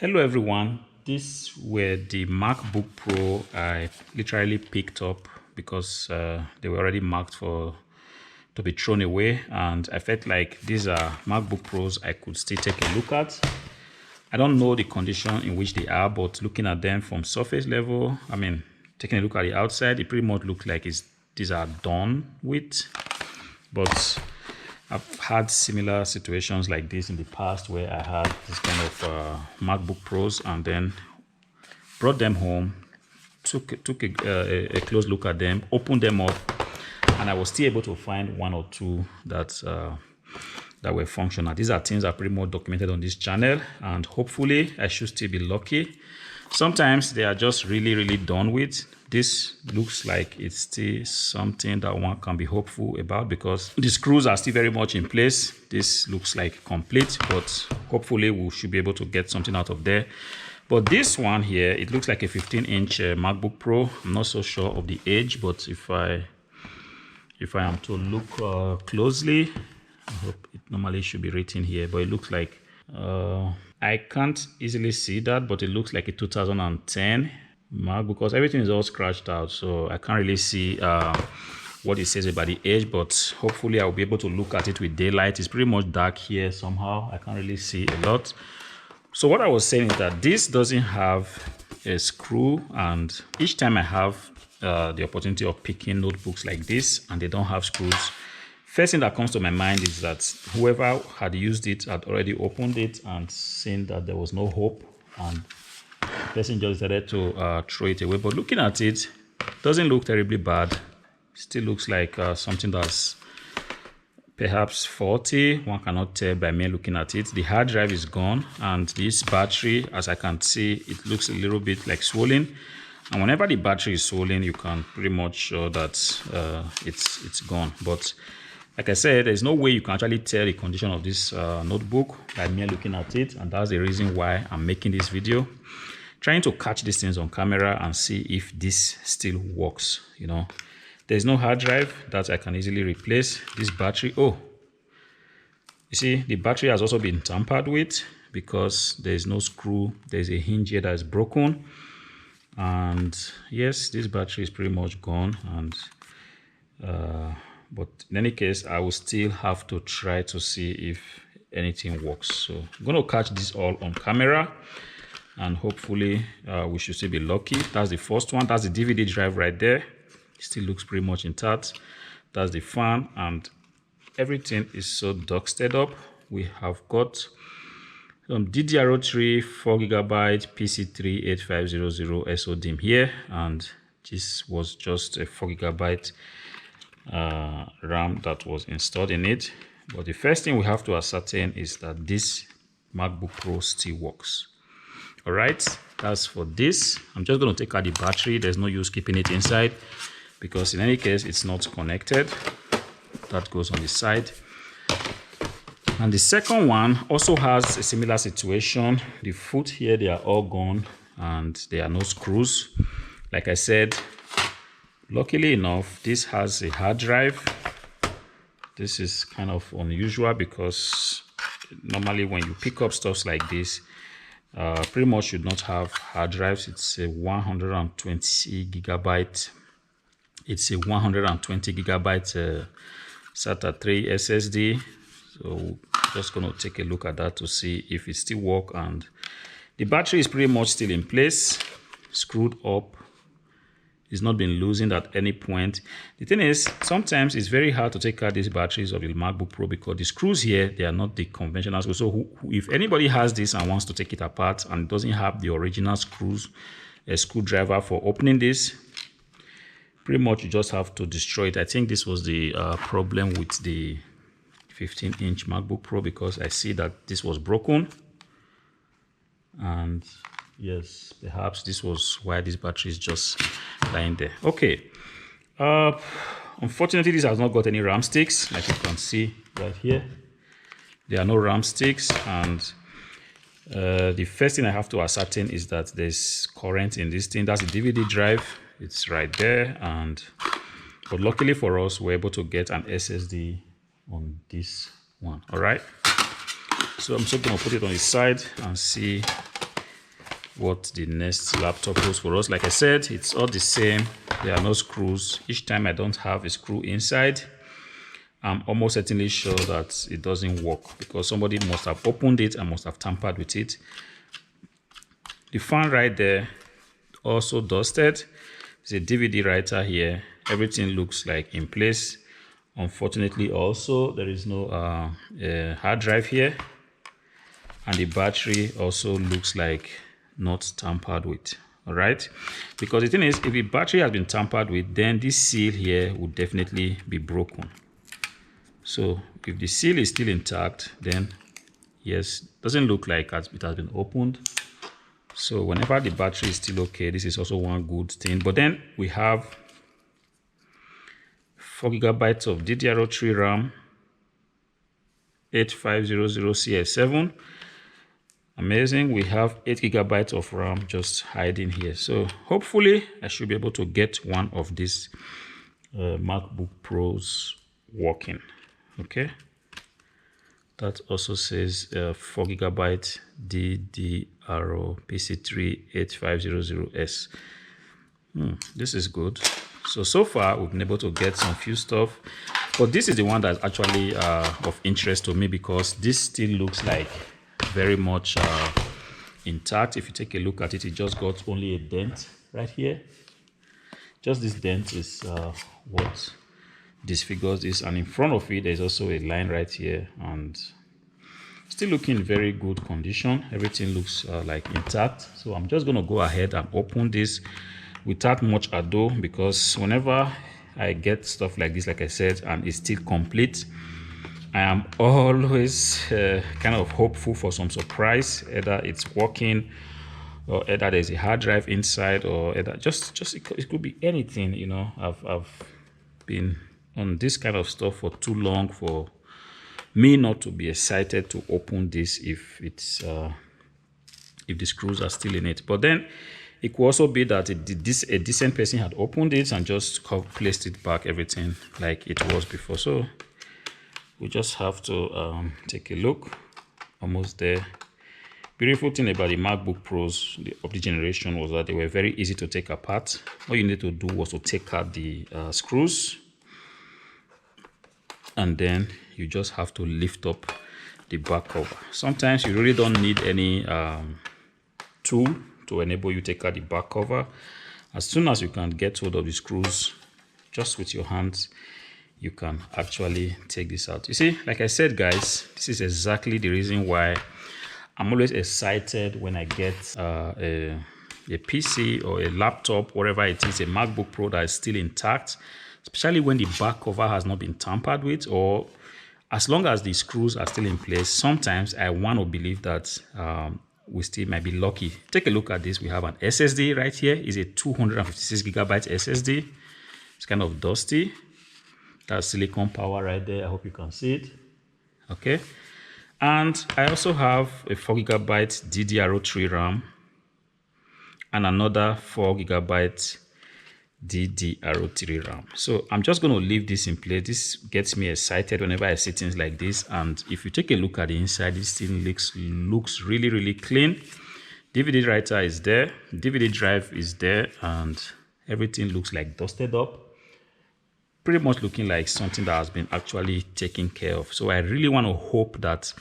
Hello everyone, these were the MacBook Pro I literally picked up because they were already marked to be thrown away, and I felt like these are MacBook Pros I could still take a look at. I don't know the condition in which they are, but looking at them from surface level, taking a look at the outside, it pretty much looks like these are done with. But I've had similar situations like this in the past where I had this kind of MacBook Pros and then brought them home, took a close look at them, opened them up, and I was still able to find one or two that were functional. These are things that are pretty much documented on this channel, and hopefully I should still be lucky. Sometimes they are just really done with. This looks like it's still something that one can be hopeful about because the screws are still very much in place. This looks like complete, but hopefully we should be able to get something out of there. But this one here, it looks like a 15-inch MacBook Pro. I'm not so sure of the age, but if I am to look closely, I hope it normally should be written here, but it looks like I can't easily see that, but it looks like a 2010 Mac because everything is all scratched out, so I can't really see what it says about the age, but hopefully I'll be able to look at it with daylight. It's pretty much dark here somehow. I can't really see a lot. So what I was saying is that this doesn't have a screw, and each time I have the opportunity of picking notebooks like this and they don't have screws, first thing that comes to my mind is that whoever had used it had already opened it and seen that there was no hope, and the person just decided to throw it away. But looking at it, doesn't look terribly bad. Still looks like something that's perhaps faulty. One cannot tell by me looking at it. The hard drive is gone, and this battery, as I can see, it looks a little bit like swollen. And whenever the battery is swollen, you can pretty much show that it's gone. But like I said, there's no way you can actually tell the condition of this notebook by me looking at it, and that's the reason why I'm making this video, trying to catch these things on camera and see if this still works. You know, there's no hard drive that I can easily replace. This battery, oh, you see, the battery has also been tampered with because there's no screw. There's a hinge here that is broken, and yes, this battery is pretty much gone. And but in any case, I will still have to try to see if anything works. So I'm going to catch this all on camera, and hopefully we should still be lucky. That's the first one. That's the DVD drive right there. It still looks pretty much intact. That's the fan, and everything is so dusted up. We have got some DDR3 4GB PC3 8500 SODIMM here, and this was just a 4GB RAM that was installed in it. But the first thing we have to ascertain is that this MacBook Pro still works. All right, that's for this. I'm just going to take out the battery. There's no use keeping it inside because in any case it's not connected. That goes on the side. And the second one also has a similar situation. The foot here, they are all gone and there are no screws. Like I said, luckily enough, this has a hard drive. This is kind of unusual because normally when you pick up stuff like this, pretty much should not have hard drives. It's a 120 gigabyte. It's a 120 gigabyte SATA 3 SSD. So just going to take a look at that to see if it still works. And the battery is pretty much still in place, screwed up. It's not been loosened at any point. The thing is, sometimes it's very hard to take out these batteries of the MacBook Pro because the screws here, they are not the conventional screws. So if anybody has this and wants to take it apart and doesn't have the original screws, a screwdriver for opening this, pretty much you just have to destroy it. I think this was the problem with the 15-inch MacBook Pro because I see that this was broken. And yes, perhaps this was why this battery is just lying there. Okay. Unfortunately, this has not got any RAM sticks, like you can see right here. There are no RAM sticks, and the first thing I have to ascertain is that there's current in this thing. That's the DVD drive. It's right there, but luckily for us, we're able to get an SSD on this one. All right. So I'm just going to put it on the side and see what the next laptop holds for us. Like I said, it's all the same. There are no screws. Each time I don't have a screw inside, I'm almost certainly sure that it doesn't work because somebody must have opened it and must have tampered with it. The fan right there, also dusted. There's a DVD writer here. Everything looks like in place. Unfortunately, also there is no hard drive here, and the battery also looks like not tampered with. All right, because the thing is, if the battery has been tampered with, then this seal here would definitely be broken. So if the seal is still intact, then yes, doesn't look like it has been opened. So whenever the battery is still okay, this is also one good thing. But then we have 4 GB of DDR3 RAM, 8500CS7. Amazing. We have 8 GB of RAM just hiding here. So hopefully I should be able to get one of these MacBook Pros working. Okay. That also says 4 GB DDR PC3 8500S. This is good. So far we've been able to get some few stuff, but this is the one that's actually of interest to me because this still looks like very much intact. If you take a look at it, it just got only a dent right here. Just this dent is what disfigures this, and in front of it there's also a line right here, and still looking in very good condition. Everything looks like intact. So I'm just going to go ahead and open this without much ado, because whenever I get stuff like this, like I said, and it's still complete, I am always kind of hopeful for some surprise. Either it's working, or either there's a hard drive inside, or either just it could be anything. You know, I've been on this kind of stuff for too long for me not to be excited to open this if it's if the screws are still in it. But then it could also be that a decent person had opened it and just placed it back, everything like it was before. So we just have to take a look. Almost there. Beautiful thing about the MacBook Pros of the generation was that they were very easy to take apart. All you need to do was to take out the screws, and then you just have to lift up the back cover. Sometimes you really don't need any tool to enable you to take out the back cover. As soon as you can get hold of the screws, just with your hands, you can actually take this out. You see, like I said, guys, this is exactly the reason why I'm always excited when I get a PC or a laptop, whatever it is, a MacBook Pro that is still intact, especially when the back cover has not been tampered with, or as long as the screws are still in place. Sometimes I want to believe that we still might be lucky. Take a look at this. We have an SSD right here. It's a 256 GB SSD. It's kind of dusty. That's silicon power right there. I hope you can see it. Okay. And I also have a 4 GB DDR3 RAM and another 4 GB DDR3 RAM. So I'm just going to leave this in place. This gets me excited whenever I see things like this. And if you take a look at the inside, this thing looks really, really clean. DVD writer is there, DVD drive is there, and everything looks like dusted up. Pretty much looking like something that has been actually taken care of. So I really want to hope that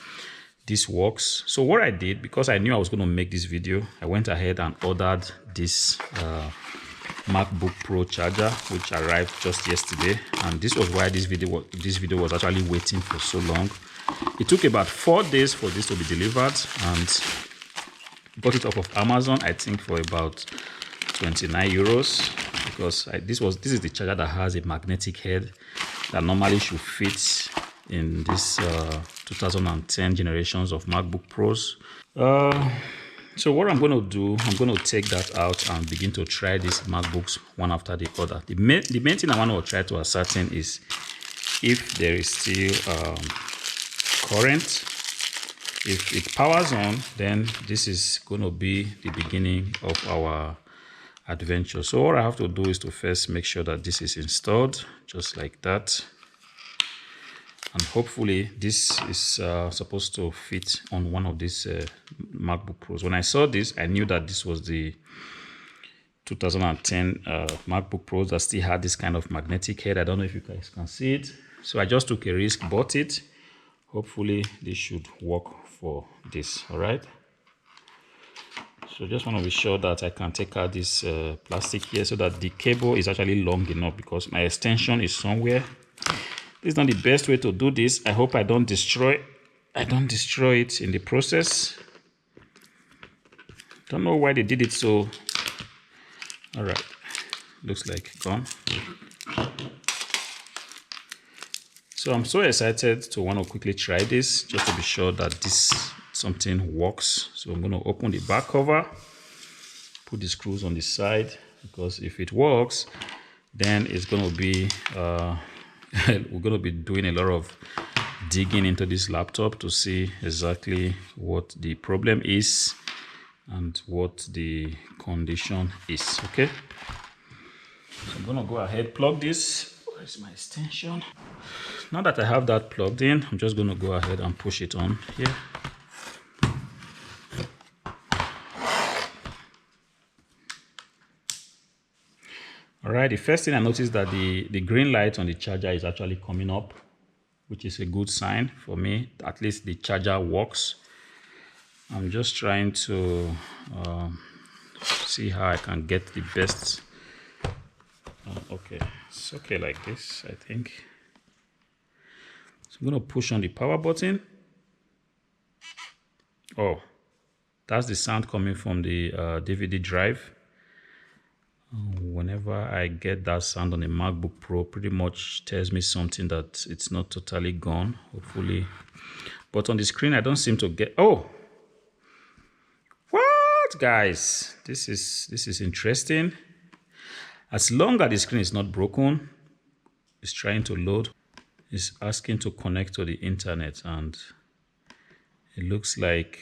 this works. So what I did, because I knew I was going to make this video, I went ahead and ordered this MacBook Pro charger, which arrived just yesterday, and this was why this video was actually waiting for so long. It took about 4 days for this to be delivered, and got it off of Amazon, I think for about 29 euros, because this is the charger that has a magnetic head that normally should fit in this 2010 generations of MacBook Pros. So what I'm going to do, I'm going to take that out and begin to try these MacBooks one after the other. The main thing I want to try to ascertain is if there is still current. If it powers on, then this is going to be the beginning of our adventure. So what I have to do is to first make sure that this is installed, just like that. And hopefully this is supposed to fit on one of these MacBook Pros. When I saw this, I knew that this was the 2010 MacBook Pros that still had this kind of magnetic head. I don't know if you guys can see it. So I just took a risk, bought it. Hopefully this should work for this. All right. So just want to be sure that I can take out this plastic here so that the cable is actually long enough, because my extension is somewhere. This is not the best way to do this. I hope I don't destroy it in the process. Don't know why they did it so. All right, looks like gone. So I'm so excited to want to quickly try this just to be sure that this something works. So I'm going to open the back cover, put the screws on the side, because if it works, then it's going to be we're going to be doing a lot of digging into this laptop to see exactly what the problem is and what the condition is. Okay, so I'm going to go ahead, plug this. Where's my extension? Now that I have that plugged in, I'm just going to go ahead and push it on here. All right, the first thing I noticed that the green light on the charger is actually coming up, which is a good sign for me. At least the charger works. I'm just trying to see how I can get the best. Okay, it's okay like this, I think. So I'm going to push on the power button. Oh, that's the sound coming from the DVD drive. Whenever I get that sound on a MacBook Pro, pretty much tells me something that it's not totally gone, hopefully. But on the screen, I don't seem to get. Oh, what, guys? This is interesting. As long as the screen is not broken, it's trying to load. It's asking to connect to the internet, and it looks like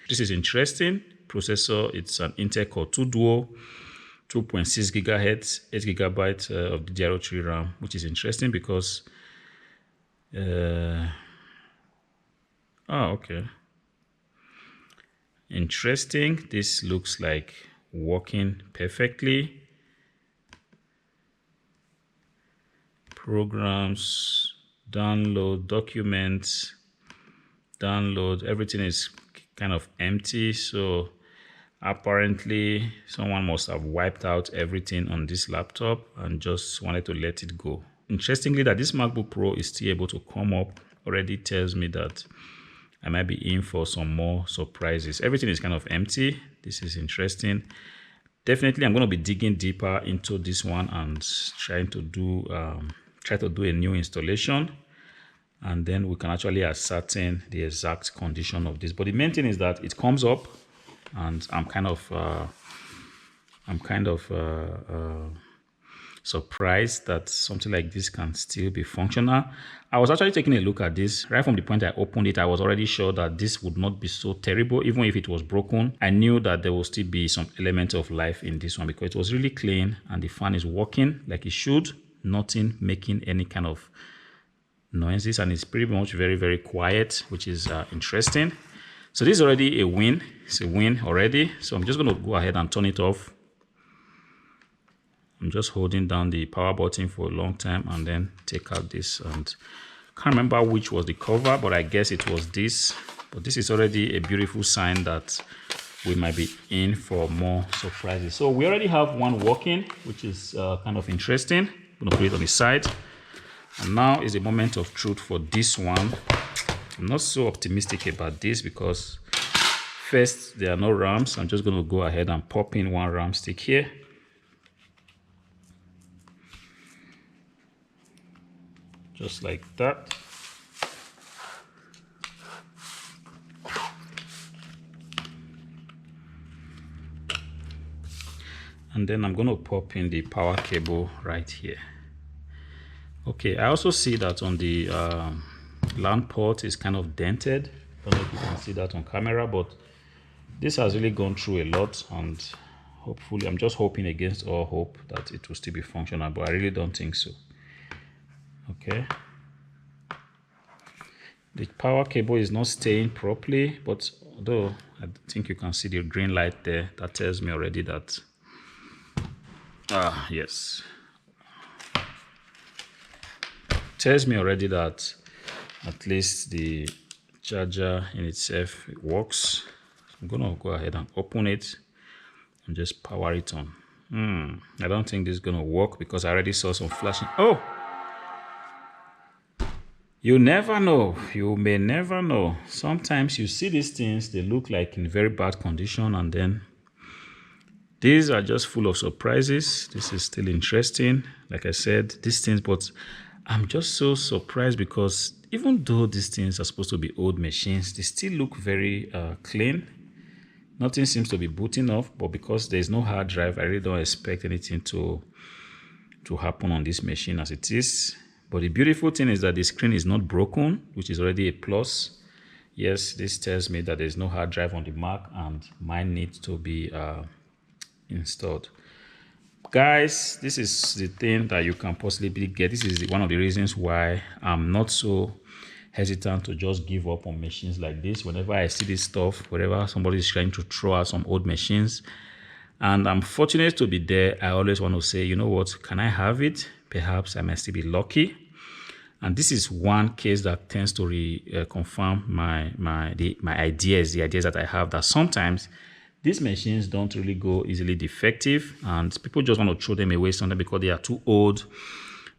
this is interesting. Processor, it's an Intel Core 2 Duo, 2.6 gigahertz, 8 gigabytes of DDR3 RAM, which is interesting because okay, interesting. This looks like working perfectly. Programs, download, documents, download, everything is kind of empty. So apparently someone must have wiped out everything on this laptop and just wanted to let it go. Interestingly, that this MacBook Pro is still able to come up already tells me that I might be in for some more surprises. Everything is kind of empty. This is interesting. Definitely I'm going to be digging deeper into this one and trying to do a new installation, and then we can actually ascertain the exact condition of this. But the main thing is that it comes up, and I'm kind of surprised that something like this can still be functional. I was actually taking a look at this right from the point I opened it. I was already sure that this would not be so terrible. Even if it was broken, I knew that there will still be some element of life in this one, because it was really clean and the fan is working like it should. Nothing making any kind of noises, and it's pretty much very, very quiet, which is interesting. So this is already a win. It's a win already. So I'm just going to go ahead and turn it off. I'm just holding down the power button for a long time and then take out this, and can't remember which was the cover, but I guess it was this. But this is already a beautiful sign that we might be in for more surprises. So we already have one working, which is kind of interesting. I'm going to put it on the side. And now is the moment of truth for this one. I'm not so optimistic about this because first, there are no RAMs. I'm just going to go ahead and pop in one RAM stick here. Just like that. And then I'm going to pop in the power cable right here. Okay, I also see that on the LAN port is kind of dented. I don't know if you can see that on camera, but this has really gone through a lot, and hopefully, I'm just hoping against all hope that it will still be functional, but I really don't think so. Okay. The power cable is not staying properly, but although I think you can see the green light there, that tells me already that, yes. Tells me already that at least the charger in itself works. So I'm gonna go ahead and open it and just power it on. I don't think this is gonna work because I already saw some flashing. Oh! You never know. You may never know. Sometimes you see these things, they look like in very bad condition, and then these are just full of surprises. This is still interesting. Like I said, these things, but I'm just so surprised because even though these things are supposed to be old machines, they still look very clean. Nothing seems to be booting off, but because there's no hard drive, I really don't expect anything to happen on this machine as it is. But the beautiful thing is that the screen is not broken, which is already a plus. Yes, this tells me that there's no hard drive on the Mac and mine needs to be installed. Guys, this is the thing that you can possibly get. This is one of the reasons why I'm not so hesitant to just give up on machines like this. Whenever I see this stuff, wherever somebody is trying to throw out some old machines, and I'm fortunate to be there, I always want to say, you know what, can I have it? Perhaps I may still be lucky. And this is one case that tends to confirm my ideas, the ideas that I have, that sometimes these machines don't really go easily defective, and people just want to throw them away sometimes because they are too old.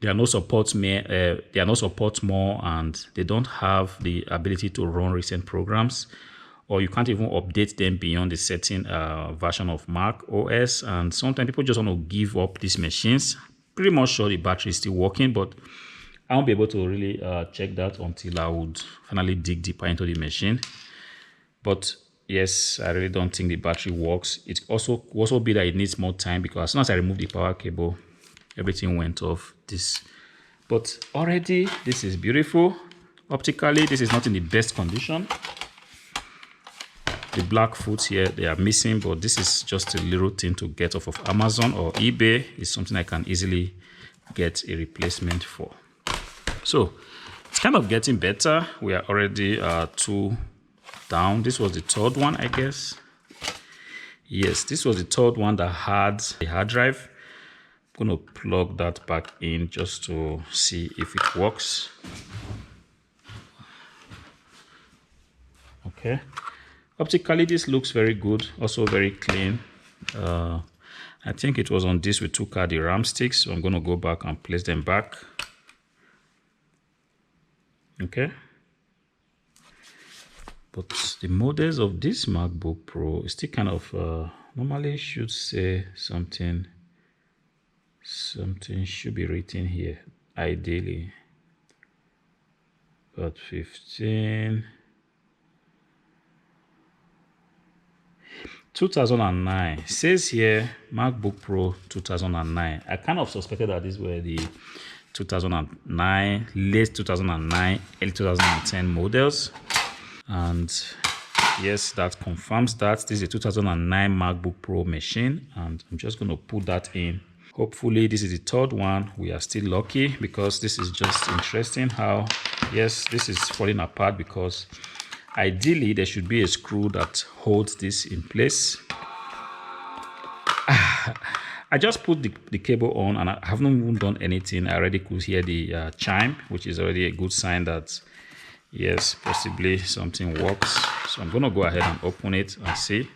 There are no supports more, and they don't have the ability to run recent programs, or you can't even update them beyond the certain version of Mac OS. And sometimes people just want to give up these machines. Pretty much sure the battery is still working, but I won't be able to really check that until I would finally dig deeper into the machine. But yes, I really don't think the battery works. It also be that it needs more time, because as soon as I remove the power cable, everything went off this. But already this is beautiful. Optically, this is not in the best condition. The black foot here, they are missing, but this is just a little thing to get off of Amazon or eBay. It's something I can easily get a replacement for. So it's kind of getting better. We are already 2 down. This was the third one, I guess. Yes, this was the third one that had a hard drive. I'm going to plug that back in just to see if it works. Okay. Optically, this looks very good, also very clean. I think it was on this we took out the RAM sticks, so I'm going to go back and place them back. Okay. But the models of this MacBook Pro is still kind of, normally should say something should be written here, ideally. But 15... 2009 says here, MacBook Pro 2009. I kind of suspected that these were the 2009, late 2009, early 2010 models, and yes, that confirms that this is a 2009 MacBook Pro machine, and I'm just going to put that in. Hopefully this is the third one. We are still lucky, because this is just interesting how, yes, this is falling apart, because ideally there should be a screw that holds this in place. I just put the cable on and I haven't even done anything. I already could hear the chime, which is already a good sign that yes, possibly something works. So I'm going to go ahead and open it and see.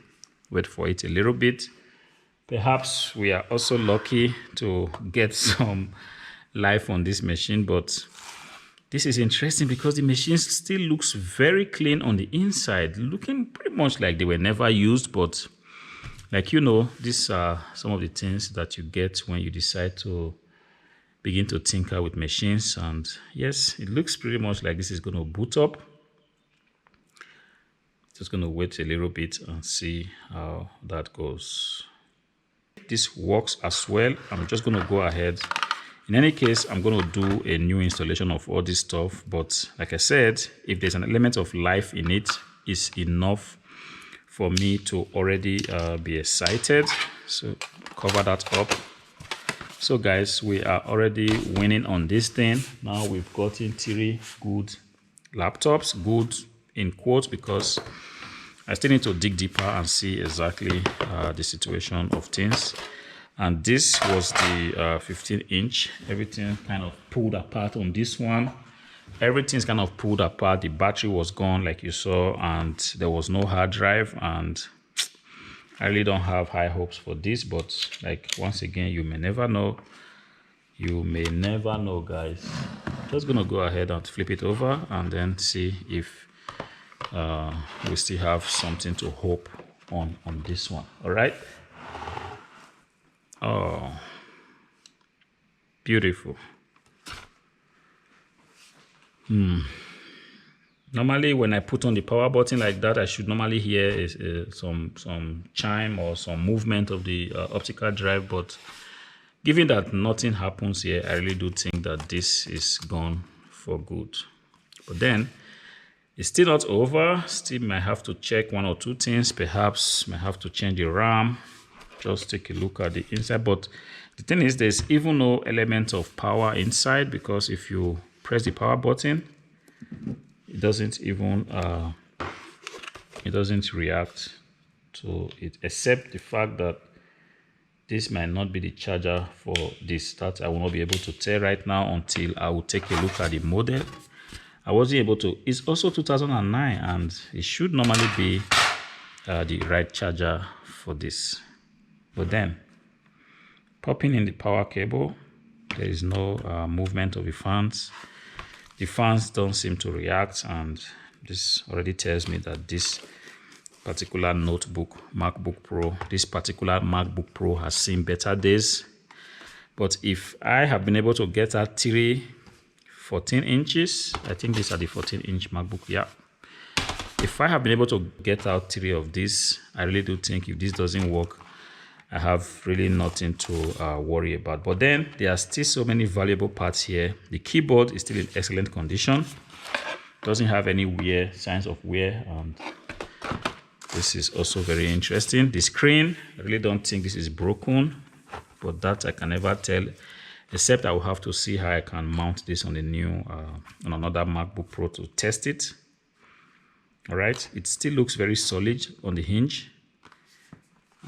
Wait for it a little bit. Perhaps we are also lucky to get some life on this machine, but this is interesting because the machine still looks very clean on the inside, looking pretty much like they were never used. But like, you know, these are some of the things that you get when you decide to begin to tinker with machines. And yes, it looks pretty much like this is going to boot up. Just going to wait a little bit and see how that goes. This works as well. I'm just going to go ahead. In any case, I'm going to do a new installation of all this stuff. But like I said, if there's an element of life in it, it's enough for me to already be excited. So cover that up. So guys, we are already winning on this thing. Now we've gotten 3 good laptops, good in quotes, because I still need to dig deeper and see exactly the situation of things. And this was the 15-inch. Everything kind of pulled apart on this one. Everything's kind of pulled apart. The battery was gone, like you saw, and there was no hard drive. And I really don't have high hopes for this, but like, once again, you may never know. You may never know, guys. Just gonna go ahead and flip it over and then see if we still have something to hope on this one. All right. Oh, beautiful. Normally, when I put on the power button like that, I should normally hear some chime or some movement of the optical drive. But given that nothing happens here, I really do think that this is gone for good. But then, it's still not over. Still might have to check 1 or 2 things. Perhaps might have to change the RAM. Just take a look at the inside. But the thing is, there's even no element of power inside, because if you press the power button, it doesn't even it doesn't react to it, except the fact that this might not be the charger for this. That I will not be able to tell right now until I will take a look at the model. I wasn't able to. It's also 2009, and it should normally be the right charger for this. But then, popping in the power cable, there is no movement of the fans. The fans don't seem to react, and this already tells me that this particular notebook, MacBook Pro, this particular MacBook Pro has seen better days. But if I have been able to get out 3 14 inches, I think these are the 14-inch MacBook, yeah. If I have been able to get out 3 of these, I really do think if this doesn't work, I have really nothing to worry about. But then there are still so many valuable parts here. The keyboard is still in excellent condition. Doesn't have any wear, signs of wear, and this is also very interesting. The screen, I really don't think this is broken, but that I can never tell, except I will have to see how I can mount this on the new, on another MacBook Pro to test it. All right, it still looks very solid on the hinge,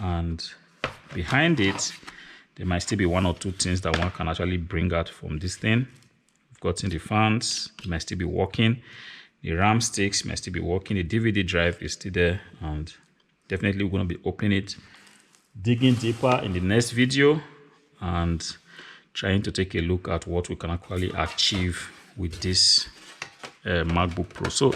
and behind it, there might still be 1 or 2 things that one can actually bring out from this thing. We've gotten the fans, it might still be working. The RAM sticks might still be working. The DVD drive is still there, and definitely we're going to be opening it, digging deeper in the next video, and trying to take a look at what we can actually achieve with this MacBook Pro. So,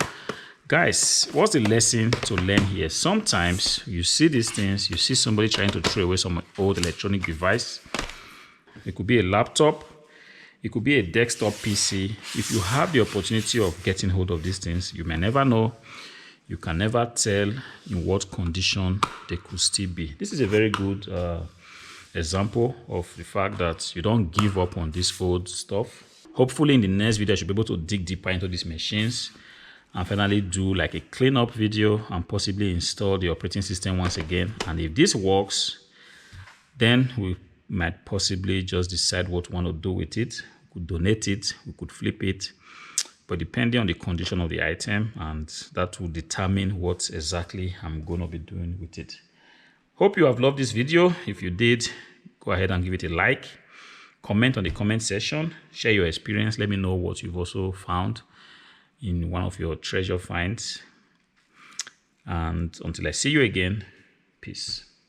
guys, what's the lesson to learn here? Sometimes you see these things, you see somebody trying to throw away some old electronic device. It could be a laptop, it could be a desktop PC. If you have the opportunity of getting hold of these things, you may never know. You can never tell in what condition they could still be. This is a very good example of the fact that you don't give up on this old stuff. Hopefully in the next video, I should be able to dig deeper into these machines and finally do like a cleanup video and possibly install the operating system once again. And if this works, then we might possibly just decide what we want to do with it. We could donate it, we could flip it, but depending on the condition of the item, and that will determine what exactly I'm going to be doing with it. Hope you have loved this video. If you did, go ahead and give it a like. Comment on the comment section. Share your experience. Let me know what you've also found in one of your treasure finds. And until I see you again, peace.